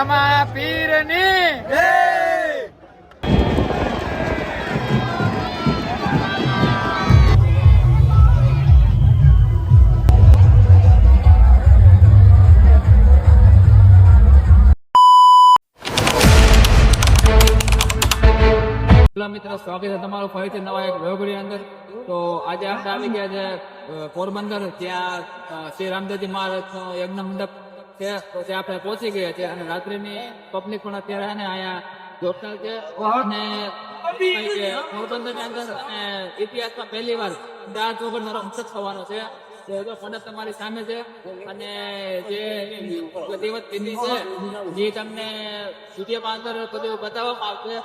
રામા પીરની જય. મિત્રો, સ્વાગત છે તમારું ફરીથી નવા એક વ્લોગની અંદર. તો આજે આપણે આવી ગયા છે પોરબંદર, ત્યાં શ્રી રામદેવજી મહારાજનો યજ્ઞ મંડપ છે. તો ત્યાં આપણે પહોંચી ગયા છે અને રાત્રિની પબ્લિક પણ અત્યારે છે ને અહીંયા જોરદાર છે. અને પોરબંદરની અંદર અને ઇતિહાસમાં પહેલી વાર 4 ચોગરનો રમસદ થવાનો છે. તો મંડપ તમારી સામે છે અને જે દેવત વિધિ છે જે તમને વિડીયોમાં અંદર બધું બતાવવામાં આવશે.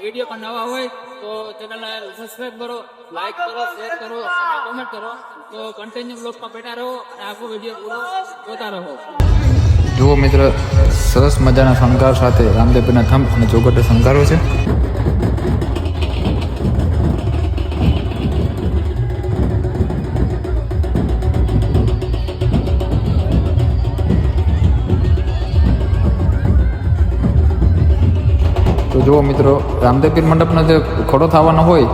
વિડીયો પણ નવા હોય તો ચેનલને સબસ્ક્રાઇબ કરો, લાઈક કરો, શેર કરો અને કોમેન્ટ કરો. તો કન્ટિન્યુ બ્લોગમાં બેઠા રહો અને આખો વિડીયો પૂરો જોતા રહો. જુઓ મિત્ર, સરસ મજાના શણગાર સાથે રામદેવપીરના થંભ અને ચોગટે શણગારો છે. તો જુઓ મિત્રો, રામદેવપીર મંડપનો જે ખોડો થવાનો હોય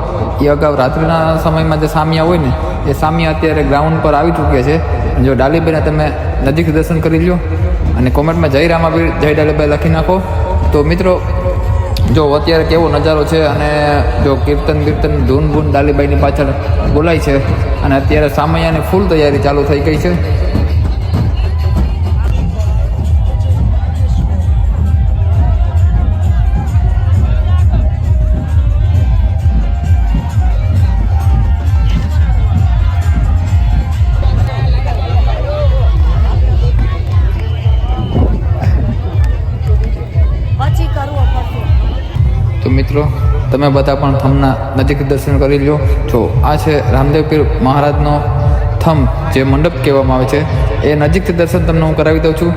એ અગાઉ રાત્રિના સમયમાં જે સામિયા હોય ને એ સામિયા અત્યારે ગ્રાઉન્ડ પર આવી ચૂક્યા છે. જો ડાલીબાઈને તમે નજીક દર્શન કરી લો અને કોમેન્ટમાં જય રામાપીર જય ડાલીબાઈ લખી નાખો. તો મિત્રો જો અત્યારે કેવો નજારો છે અને જો કીર્તન ધૂન ભૂન ડાલીબાઈની પાછળ બોલાય છે અને અત્યારે સામૈયાની ફૂલ તૈયારી ચાલુ થઈ ગઈ છે. તો મિત્રો, તમે બધા પણ થંભના નજીક દર્શન કરી લો. જો આ છે રામદેવપીર મહારાજનો થંભ, જે મંડપ કહેવામાં આવે છે. એ નજીકથી દર્શન તમને હું કરાવી દઉં છું.